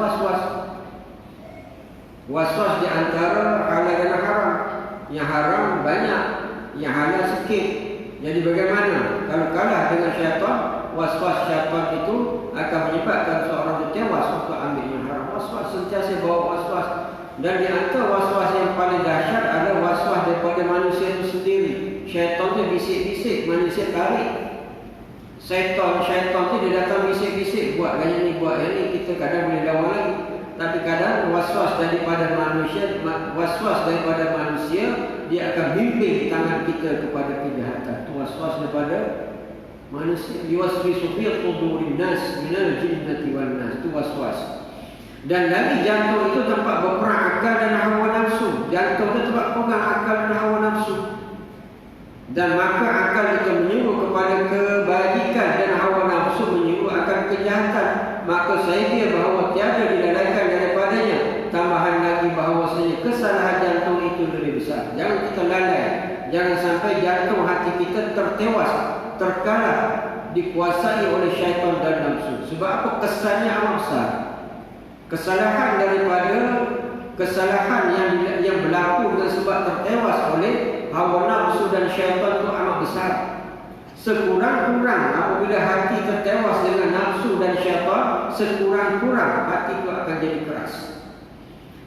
A: Waswas di antara halal dan haram. Yang haram banyak, yang halal sikit. Jadi bagaimana kalau kalah dengan syaitan? Waswas syaitan itu akan menyebabkan seorang itu tewas untuk ambil yang haram. Waswas sentiasa bawa waswas. Dan di antara waswas yang paling dahsyat adalah waswas daripada manusia itu sendiri. Syaitan itu bisik-bisik, manusia tarik. Syaitan itu dia datang bisik-bisik, buat yang ni, buat yang ni. Kita kadang boleh lawan lagi. Tapi kadang waswas daripada manusia, dia akan bimbing tangan kita kepada kejahatan. Itu waswas daripada manusia. Yuwaswisu fi sudurin nas minal jinnati wan nas. Itu waswas. Dan lagi jantung itu tempat berperang akal dan hawa nafsu. Jantung itu tempat pegang akal dan hawa nafsu. Dan maka akal itu menyuruh kepada kebajikan dan hawa nafsu menyuruh akan kejahatan. Maka saya kira bahawa tiada dilalaikan daripadanya. Tambahan lagi bahawasanya kesalahan jantung itu lebih besar. Jangan kita lalai. Jangan sampai jantung hati kita tertewas, terkalah, dikuasai oleh syaitan dan nafsu. Sebab apa? Kesannya amat besar. Kesalahan yang berlaku dengan sebab tertewas oleh hawa nafsu dan syaitan itu amat besar. Sekurang-kurang apabila hati tertewas dengan nafsu dan syaitan, sekurang-kurang hati itu akan jadi keras.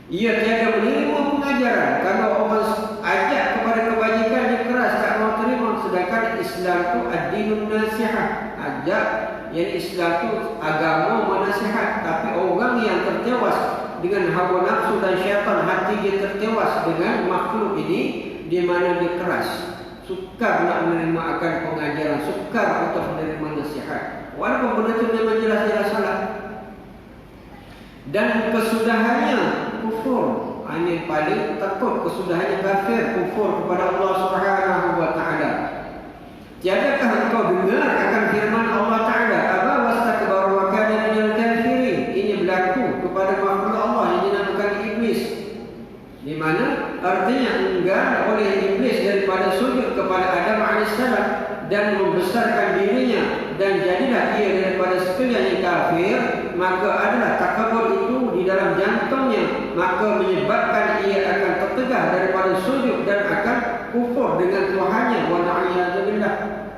A: Ia tiada menerima pengajaran. Kalau orang ajak kepada kebajikan, dia keras, tak mau terima. Sedangkan Islam tu ad-dinun nasihat, ajak yang Islam tu agama menasihat. Tapi orang yang tertewas dengan hawa nafsu dan syaitan, hati dia tertewas dengan makhluk ini, di mana dia keras, sukar nak menerima akan pengajaran, sukar untuk menerima nasihat, walaupun benda itu memang jelas-jelas salah. Dan kesudahannya kufur. Ini paling takut, kesudahannya kafir, kufur kepada Allah Subhanahu wa taala. Tiadakah engkau dengar akan firman Allah Taala, "Aba wastakbaru wa kana minal kafirin." Ini berlaku kepada makhluk Allah yang dinamakan iblis. Di mana artinya enggan oleh iblis daripada sujud kepada Adam alaihissalam dan membesarkan dirinya, dan jadilah ia daripada sekalian yang kafir, maka adalah takabur itu di dalam jantungnya, maka menyebabkan ia akan tertegah daripada sujud dan akan kufur dengan Tuhannya. Wa na'udzubillah.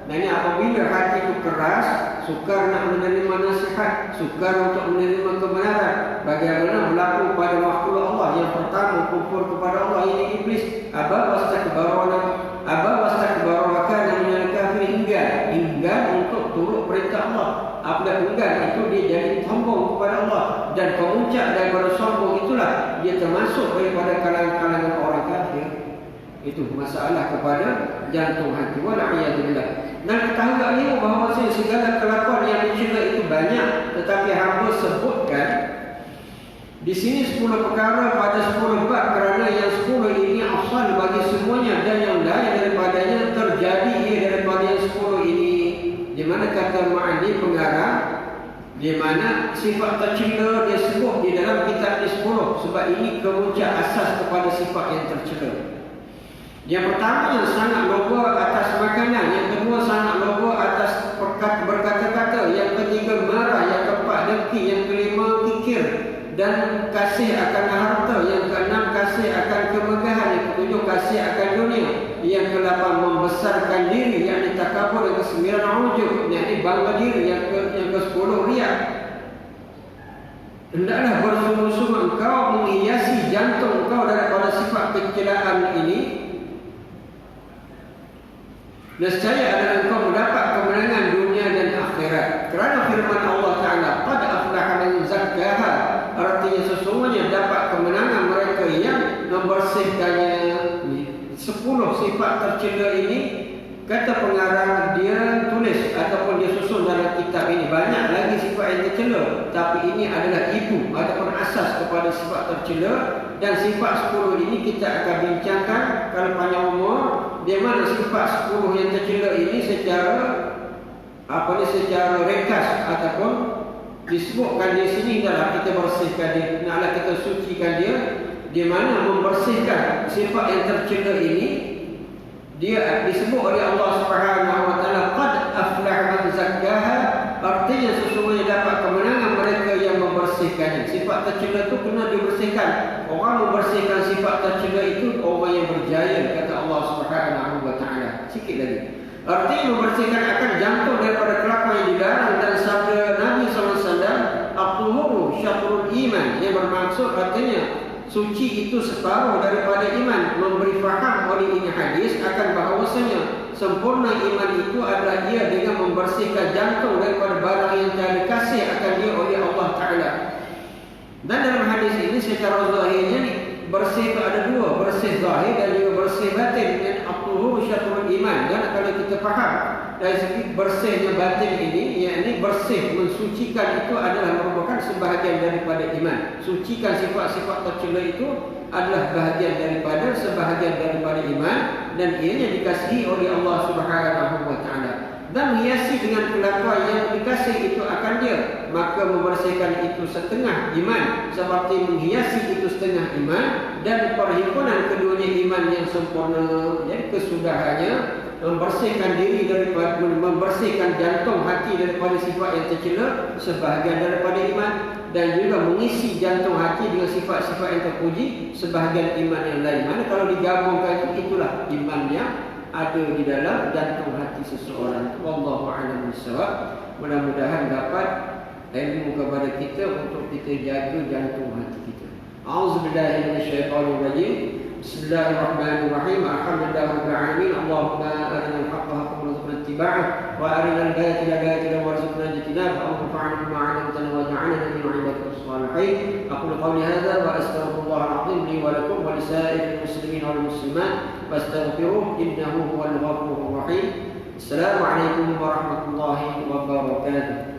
A: Nah, ini apabila hati itu keras, sukar nak menerima nasihat, sukar untuk menerima kebenaran. Bagaimana berlaku pada makhluk Allah? Yang pertama, kufur kepada Allah, ini iblis. Aba wastakbaru wa kana minal kafirin. Enggan untuk turut perintah Allah. Apabila enggan itu, dia jadi sombong kepada Allah, dan pemuncak daripada sombong itulah dia termasuk daripada kalangan orang kafir. Itu masalah kepada jantung hati. Wala'iyadzubillah. Dan ketahuilah ini bahawa segala kelakuan yang dicela itu banyak, tetapi hamba sebutkan di sini 10 perkara pada 10 bab, kerana yang 10 ini asal bagi semuanya, dan yang lain daripadanya terjadi daripada yang 10 ini. Di mana kata Ma'adi pengarang, di mana sifat tercela dia sebut di dalam kitab ini 10, sebab ini kemuncak asas kepada sifat yang tercela. Yang pertama, yang sangat loba atas makanan. Yang kedua, sangat loba atas berkata-kata. Yang ketiga, marah. Yang keempat, dengki. Yang kelima, kikir dan kasih akan harta. Yang keenam, kasih akan kemegahan. Yang ketujuh, kasih akan dunia. Yang kedelapan, membesarkan diri, yakni takabur. Yang kesembilan, ujub, yakni bangga diri. Yang ke-10, riak. Hendaklah bersungguh-sungguh engkau menghiasi jantung engkau daripada sifat kecelaan ini. Nescaya adalah engkau mendapat kemenangan dunia dan akhirat. Kerana firman Allah Ta'ala, "Qad aflaha man zakkaha." Artinya sesungguhnya dapat kemenangan mereka yang membersihkannya. 10 sifat tercela ini, kata pengarang, dia tulis ataupun dia susun dalam kitab ini. Banyak lagi sifat yang tercela, tapi ini adalah ibu ataupun asas kepada sifat tercela. Dan sifat 10 ini kita akan bincangkan kalau panjang umur, di mana sifat 10 yang tercela ini secara ringkas ataupun disebutkan di sini, adalah kita bersihkan dia, naklah kita sucikan dia. Di mana membersihkan sifat yang tercela ini, dia disebut oleh Allah Subhanahu wa taala, "Qad aflaha man zakkaha." Artinya sesungguhnya dapat kemenangan mereka yang membersihkannya. Sifat tercela itu kena dibersihkan. Orang membersihkan sifat tercela itu orang yang berjaya, kata Allah Subhanahu wa taala. Sikit lagi. Artinya membersihkan akan jantung daripada kelakuan yang dilarang, dan sabda Nabi SAW, "At-tuhuru syatrul iman." Yang bermaksud artinya suci itu separuh daripada iman. Memberi faham oleh ini hadis akan bahawasanya sempurna iman itu adalah ia dengan membersihkan jantung daripada barang yang tiada kasih akan dia oleh Allah Ta'ala. Dan dalam hadis ini secara zahirnya bersih itu ada dua, bersih zahir dan juga bersih batin. Dan at-tuhur syatrul iman. Dan kalau kita faham dari segi bersihnya batin ini, yakni bersih, mensucikan itu adalah merupakan sebahagian daripada iman. Sucikan sifat-sifat tercela itu adalah sebahagian daripada iman, dan ianya dikasihi oleh Allah Subhanahu wa taala. Dan hiasi dengan kelakuan yang dikasihi itu akan dia, maka membersihkan itu setengah iman, seperti menghiasi itu setengah iman. Dan perhimpunan keduanya iman yang sempurna. Jadi kesudahannya membersihkan diri daripada, membersihkan jantung hati daripada sifat yang tercela, sebahagian daripada iman. Dan juga mengisi jantung hati dengan sifat-sifat yang terpuji, sebahagian iman yang lain. Mana kalau digabungkan itu, itulah iman yang ada di dalam jantung hati seseorang. Wallahu a'lam bishawab. Mudah-mudahan dapat ilmu kepada kita untuk kita jaga jantung hati kita. A'udzubillahi minasyaitonirrajim. Bismillahirrahmanirrahim. Alhamdulillahirabbil alamin. Allahumma arinal haqqa haqqan warzuqna ittiba'ah wa arinal batila batilan warzuqna ijtinabah. Allahumma bima 'allamtana wa ja'alna min 'ibadika shalihin. Aqulu qawli hadza wa astaghfirullahal 'azim li wa lakum wa lisa'iril muslimin wal muslimat fastaghfiruhu innahu huwal ghafurur rahim. Assalamualaikum warahmatullahi wabarakatuh.